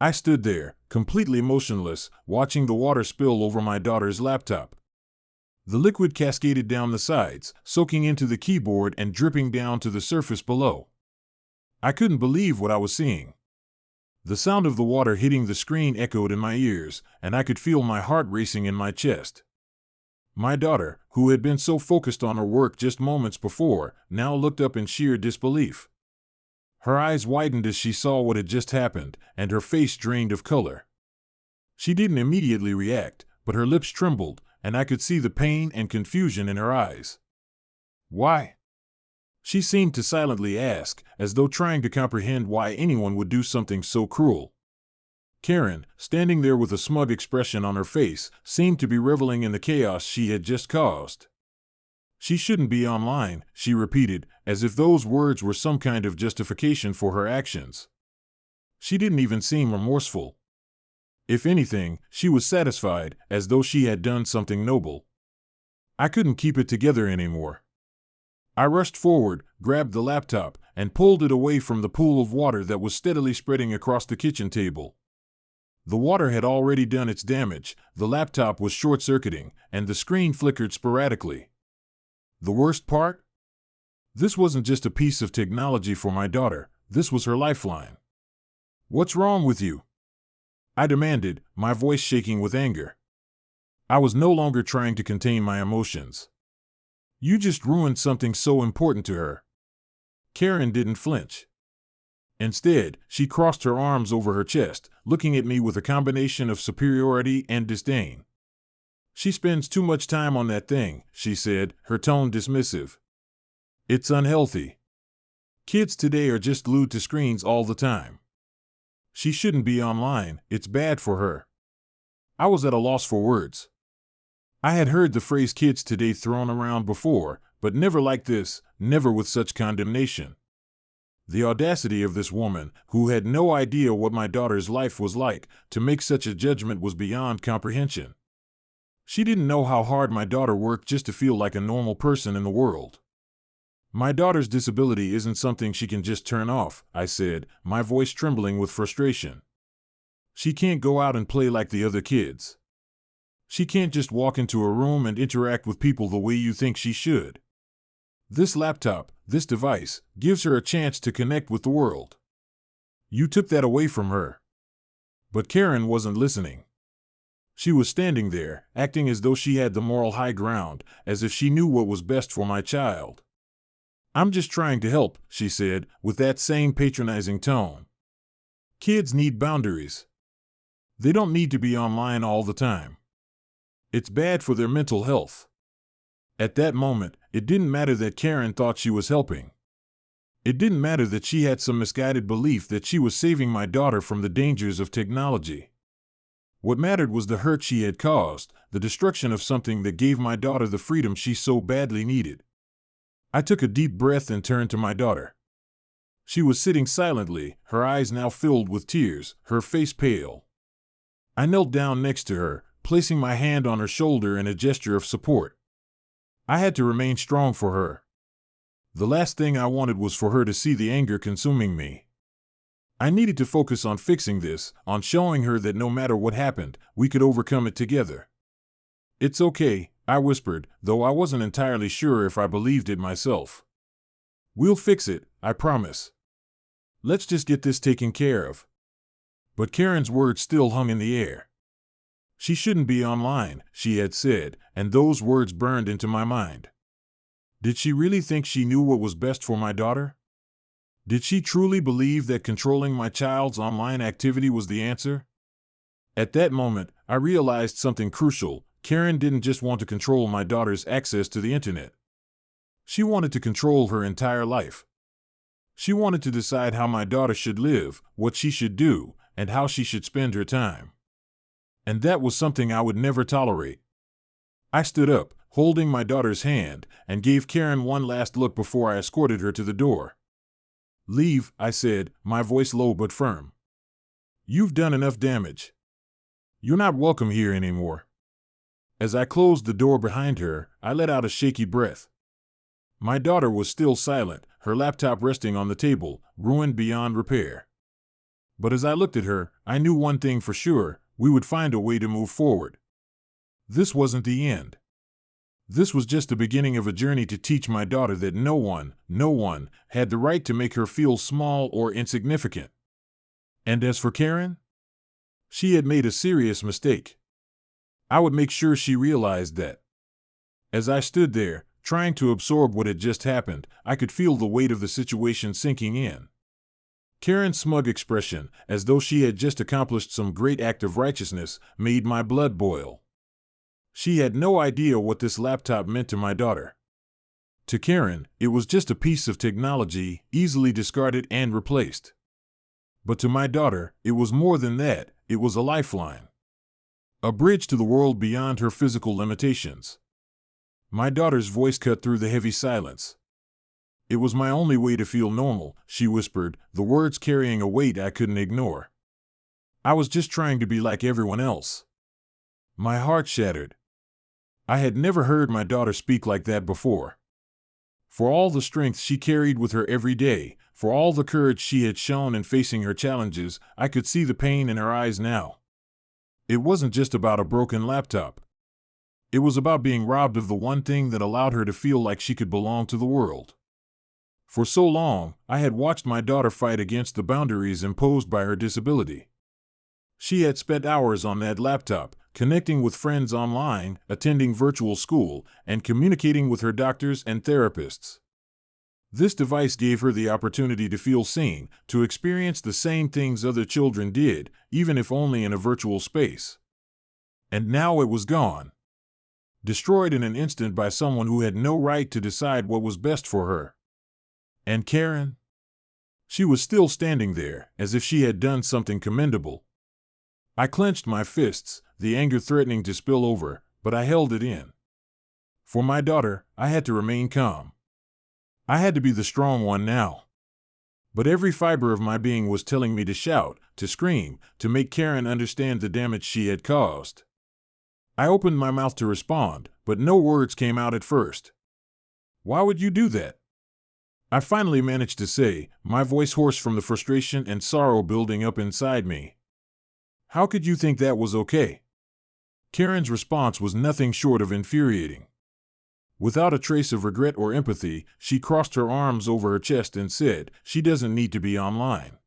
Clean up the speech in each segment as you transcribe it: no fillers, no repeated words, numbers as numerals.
I stood there, completely motionless, watching the water spill over my daughter's laptop. The liquid cascaded down the sides, soaking into the keyboard and dripping down to the surface below. I couldn't believe what I was seeing. The sound of the water hitting the screen echoed in my ears, and I could feel my heart racing in my chest. My daughter, who had been so focused on her work just moments before, now looked up in sheer disbelief. Her eyes widened as she saw what had just happened, and her face drained of color. She didn't immediately react, but her lips trembled, and I could see the pain and confusion in her eyes. "Why?" she seemed to silently ask, as though trying to comprehend why anyone would do something so cruel. Karen, standing there with a smug expression on her face, seemed to be reveling in the chaos she had just caused. "She shouldn't be online," she repeated, as if those words were some kind of justification for her actions. She didn't even seem remorseful. If anything, she was satisfied, as though she had done something noble. I couldn't keep it together anymore. I rushed forward, grabbed the laptop, and pulled it away from the pool of water that was steadily spreading across the kitchen table. The water had already done its damage, the laptop was short-circuiting, and the screen flickered sporadically. The worst part? This wasn't just a piece of technology for my daughter, this was her lifeline. "What's wrong with you?" I demanded, my voice shaking with anger. I was no longer trying to contain my emotions. "You just ruined something so important to her." Karen didn't flinch. Instead, she crossed her arms over her chest, looking at me with a combination of superiority and disdain. "She spends too much time on that thing," she said, her tone dismissive. "It's unhealthy. Kids today are just glued to screens all the time. She shouldn't be online, it's bad for her." I was at a loss for words. I had heard the phrase "kids today" thrown around before, but never like this, never with such condemnation. The audacity of this woman, who had no idea what my daughter's life was like, to make such a judgment was beyond comprehension. She didn't know how hard my daughter worked just to feel like a normal person in the world. "My daughter's disability isn't something she can just turn off," I said, my voice trembling with frustration. "She can't go out and play like the other kids. She can't just walk into a room and interact with people the way you think she should. This laptop, this device, gives her a chance to connect with the world. You took that away from her." But Karen wasn't listening. She was standing there, acting as though she had the moral high ground, as if she knew what was best for my child. "I'm just trying to help," she said, with that same patronizing tone. "Kids need boundaries. They don't need to be online all the time. It's bad for their mental health." At that moment, it didn't matter that Karen thought she was helping. It didn't matter that she had some misguided belief that she was saving my daughter from the dangers of technology. What mattered was the hurt she had caused, the destruction of something that gave my daughter the freedom she so badly needed. I took a deep breath and turned to my daughter. She was sitting silently, her eyes now filled with tears, her face pale. I knelt down next to her, placing my hand on her shoulder in a gesture of support. I had to remain strong for her. The last thing I wanted was for her to see the anger consuming me. I needed to focus on fixing this, on showing her that no matter what happened, we could overcome it together. "It's okay," I whispered, though I wasn't entirely sure if I believed it myself. "We'll fix it, I promise. Let's just get this taken care of." But Karen's words still hung in the air. "She shouldn't be online," she had said, and those words burned into my mind. Did she really think she knew what was best for my daughter? Did she truly believe that controlling my child's online activity was the answer? At that moment, I realized something crucial. Karen didn't just want to control my daughter's access to the internet. She wanted to control her entire life. She wanted to decide how my daughter should live, what she should do, and how she should spend her time. And that was something I would never tolerate. I stood up, holding my daughter's hand, and gave Karen one last look before I escorted her to the door. "Leave," I said, my voice low but firm. "You've done enough damage. You're not welcome here anymore." As I closed the door behind her, I let out a shaky breath. My daughter was still silent, her laptop resting on the table, ruined beyond repair. But as I looked at her, I knew one thing for sure: we would find a way to move forward. This wasn't the end. This was just the beginning of a journey to teach my daughter that no one, had the right to make her feel small or insignificant. And as for Karen, she had made a serious mistake. I would make sure she realized that. As I stood there, trying to absorb what had just happened, I could feel the weight of the situation sinking in. Karen's smug expression, as though she had just accomplished some great act of righteousness, made my blood boil. She had no idea what this laptop meant to my daughter. To Karen, it was just a piece of technology, easily discarded and replaced. But to my daughter, it was more than that. It was a lifeline. A bridge to the world beyond her physical limitations. My daughter's voice cut through the heavy silence. "It was my only way to feel normal," she whispered, the words carrying a weight I couldn't ignore. "I was just trying to be like everyone else." My heart shattered. I had never heard my daughter speak like that before. For all the strength she carried with her every day, for all the courage she had shown in facing her challenges, I could see the pain in her eyes now. It wasn't just about a broken laptop. It was about being robbed of the one thing that allowed her to feel like she could belong to the world. For so long, I had watched my daughter fight against the boundaries imposed by her disability. She had spent hours on that laptop, connecting with friends online, attending virtual school, and communicating with her doctors and therapists. This device gave her the opportunity to feel seen, to experience the same things other children did, even if only in a virtual space. And now it was gone. Destroyed in an instant by someone who had no right to decide what was best for her. And Karen? She was still standing there, as if she had done something commendable. I clenched my fists, the anger threatening to spill over, but I held it in. For my daughter, I had to remain calm. I had to be the strong one now. But every fiber of my being was telling me to shout, to scream, to make Karen understand the damage she had caused. I opened my mouth to respond, but no words came out at first. "Why would you do that?" I finally managed to say, my voice hoarse from the frustration and sorrow building up inside me. "How could you think that was okay?" Karen's response was nothing short of infuriating. Without a trace of regret or empathy, she crossed her arms over her chest and said, "She doesn't need to be online.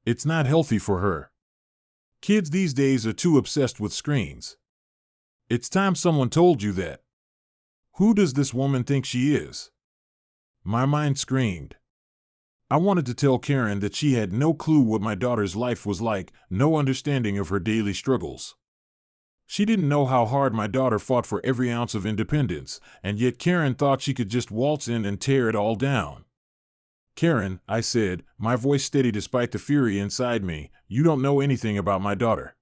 It's not healthy for her. Kids these days are too obsessed with screens. It's time someone told you that. Who does this woman think she is?" My mind screamed. I wanted to tell Karen that she had no clue what my daughter's life was like, no understanding of her daily struggles. She didn't know how hard my daughter fought for every ounce of independence, and yet Karen thought she could just waltz in and tear it all down. "Karen," I said, my voice steady despite the fury inside me, "you don't know anything about my daughter.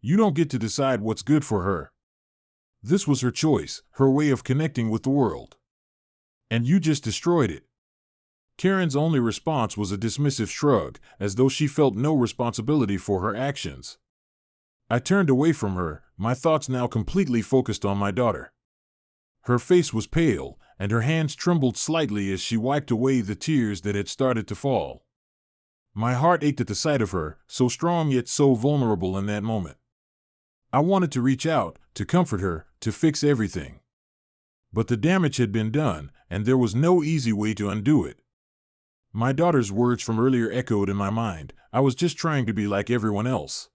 You don't get to decide what's good for her. This was her choice, her way of connecting with the world. And you just destroyed it." Karen's only response was a dismissive shrug, as though she felt no responsibility for her actions. I turned away from her, my thoughts now completely focused on my daughter. Her face was pale, and her hands trembled slightly as she wiped away the tears that had started to fall. My heart ached at the sight of her, so strong yet so vulnerable in that moment. I wanted to reach out, to comfort her, to fix everything. But the damage had been done, and there was no easy way to undo it. My daughter's words from earlier echoed in my mind. I was just trying to be like everyone else.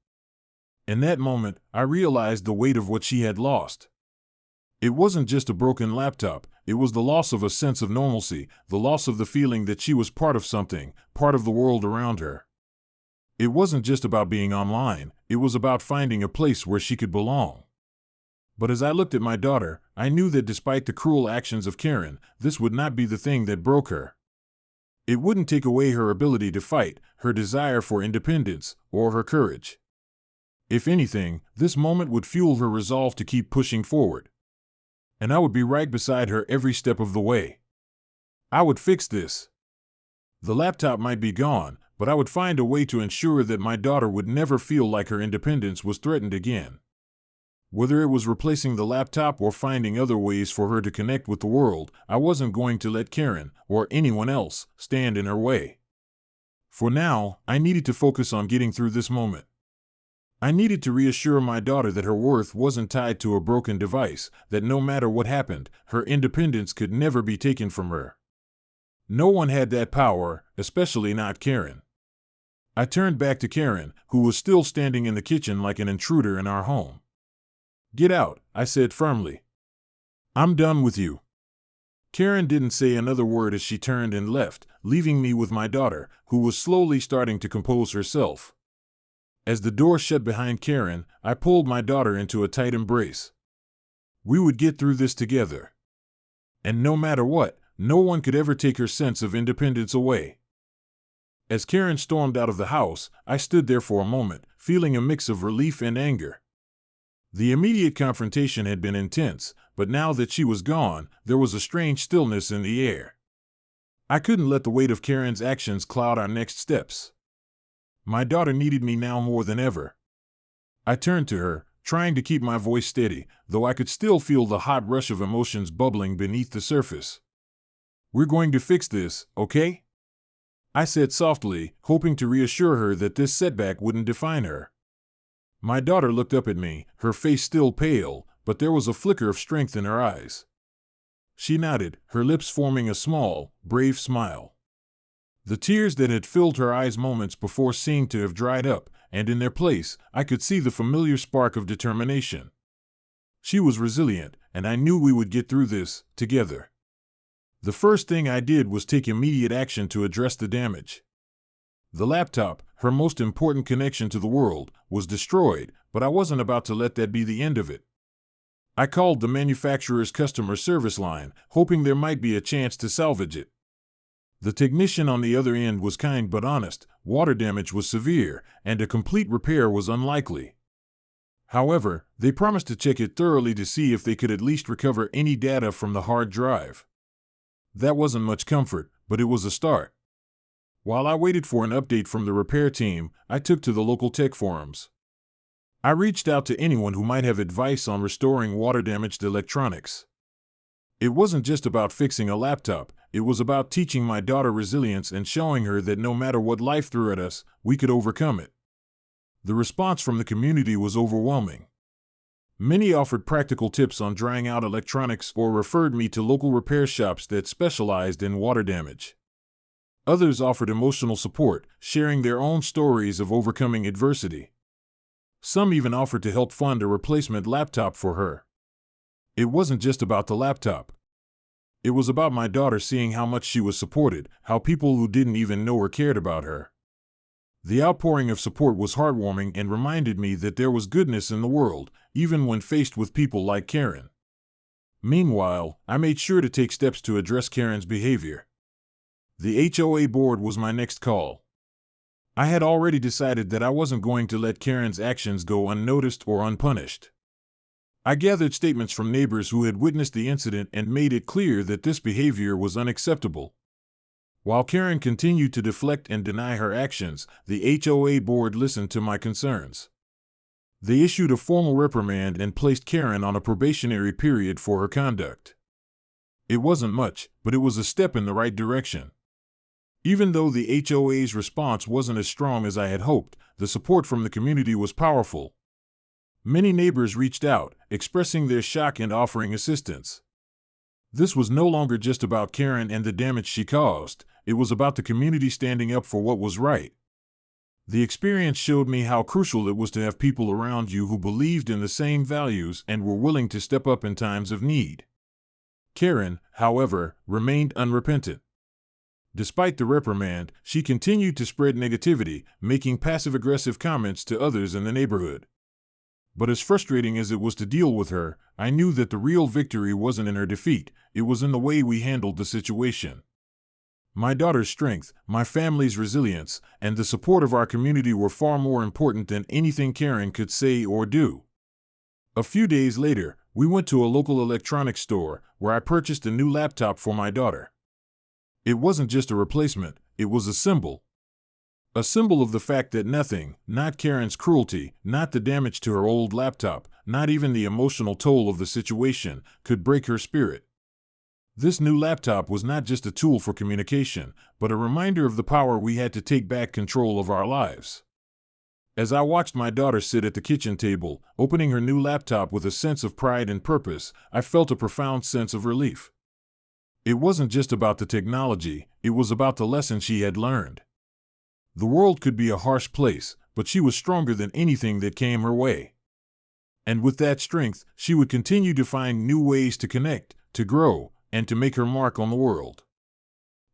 In that moment, I realized the weight of what she had lost. It wasn't just a broken laptop, it was the loss of a sense of normalcy, the loss of the feeling that she was part of something, part of the world around her. It wasn't just about being online, it was about finding a place where she could belong. But as I looked at my daughter, I knew that despite the cruel actions of Karen, this would not be the thing that broke her. It wouldn't take away her ability to fight, her desire for independence, or her courage. If anything, this moment would fuel her resolve to keep pushing forward. And I would be right beside her every step of the way. I would fix this. The laptop might be gone, but I would find a way to ensure that my daughter would never feel like her independence was threatened again. Whether it was replacing the laptop or finding other ways for her to connect with the world, I wasn't going to let Karen, or anyone else, stand in her way. For now, I needed to focus on getting through this moment. I needed to reassure my daughter that her worth wasn't tied to a broken device, that no matter what happened, her independence could never be taken from her. No one had that power, especially not Karen. I turned back to Karen, who was still standing in the kitchen like an intruder in our home. "Get out," I said firmly. "I'm done with you." Karen didn't say another word as she turned and left, leaving me with my daughter, who was slowly starting to compose herself. As the door shut behind Karen, I pulled my daughter into a tight embrace. We would get through this together. And no matter what, no one could ever take her sense of independence away. As Karen stormed out of the house, I stood there for a moment, feeling a mix of relief and anger. The immediate confrontation had been intense, but now that she was gone, there was a strange stillness in the air. I couldn't let the weight of Karen's actions cloud our next steps. My daughter needed me now more than ever. I turned to her, trying to keep my voice steady, though I could still feel the hot rush of emotions bubbling beneath the surface. "We're going to fix this, okay?" I said softly, hoping to reassure her that this setback wouldn't define her. My daughter looked up at me, her face still pale, but there was a flicker of strength in her eyes. She nodded, her lips forming a small, brave smile. The tears that had filled her eyes moments before seemed to have dried up, and in their place, I could see the familiar spark of determination. She was resilient, and I knew we would get through this, together. The first thing I did was take immediate action to address the damage. The laptop, her most important connection to the world, was destroyed, but I wasn't about to let that be the end of it. I called the manufacturer's customer service line, hoping there might be a chance to salvage it. The technician on the other end was kind but honest. Water damage was severe, and a complete repair was unlikely. However, they promised to check it thoroughly to see if they could at least recover any data from the hard drive. That wasn't much comfort, but it was a start. While I waited for an update from the repair team, I took to the local tech forums. I reached out to anyone who might have advice on restoring water-damaged electronics. It wasn't just about fixing a laptop, it was about teaching my daughter resilience and showing her that no matter what life threw at us, we could overcome it. The response from the community was overwhelming. Many offered practical tips on drying out electronics or referred me to local repair shops that specialized in water damage. Others offered emotional support, sharing their own stories of overcoming adversity. Some even offered to help fund a replacement laptop for her. It wasn't just about the laptop. It was about my daughter seeing how much she was supported, how people who didn't even know her cared about her. The outpouring of support was heartwarming and reminded me that there was goodness in the world, even when faced with people like Karen. Meanwhile, I made sure to take steps to address Karen's behavior. The HOA board was my next call. I had already decided that I wasn't going to let Karen's actions go unnoticed or unpunished. I gathered statements from neighbors who had witnessed the incident and made it clear that this behavior was unacceptable. While Karen continued to deflect and deny her actions, the HOA board listened to my concerns. They issued a formal reprimand and placed Karen on a probationary period for her conduct. It wasn't much, but it was a step in the right direction. Even though the HOA's response wasn't as strong as I had hoped, the support from the community was powerful. Many neighbors reached out, expressing their shock and offering assistance. This was no longer just about Karen and the damage she caused, it was about the community standing up for what was right. The experience showed me how crucial it was to have people around you who believed in the same values and were willing to step up in times of need. Karen, however, remained unrepentant. Despite the reprimand, she continued to spread negativity, making passive-aggressive comments to others in the neighborhood. But as frustrating as it was to deal with her, I knew that the real victory wasn't in her defeat, it was in the way we handled the situation. My daughter's strength, my family's resilience, and the support of our community were far more important than anything Karen could say or do. A few days later, we went to a local electronics store, where I purchased a new laptop for my daughter. It wasn't just a replacement, it was a symbol. A symbol of the fact that nothing, not Karen's cruelty, not the damage to her old laptop, not even the emotional toll of the situation, could break her spirit. This new laptop was not just a tool for communication, but a reminder of the power we had to take back control of our lives. As I watched my daughter sit at the kitchen table, opening her new laptop with a sense of pride and purpose, I felt a profound sense of relief. It wasn't just about the technology, it was about the lesson she had learned. The world could be a harsh place, but she was stronger than anything that came her way. And with that strength, she would continue to find new ways to connect, to grow, and to make her mark on the world.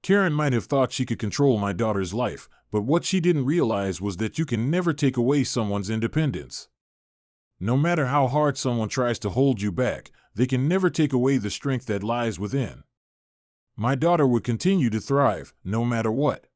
Karen might have thought she could control my daughter's life, but what she didn't realize was that you can never take away someone's independence. No matter how hard someone tries to hold you back, they can never take away the strength that lies within. My daughter would continue to thrive, no matter what.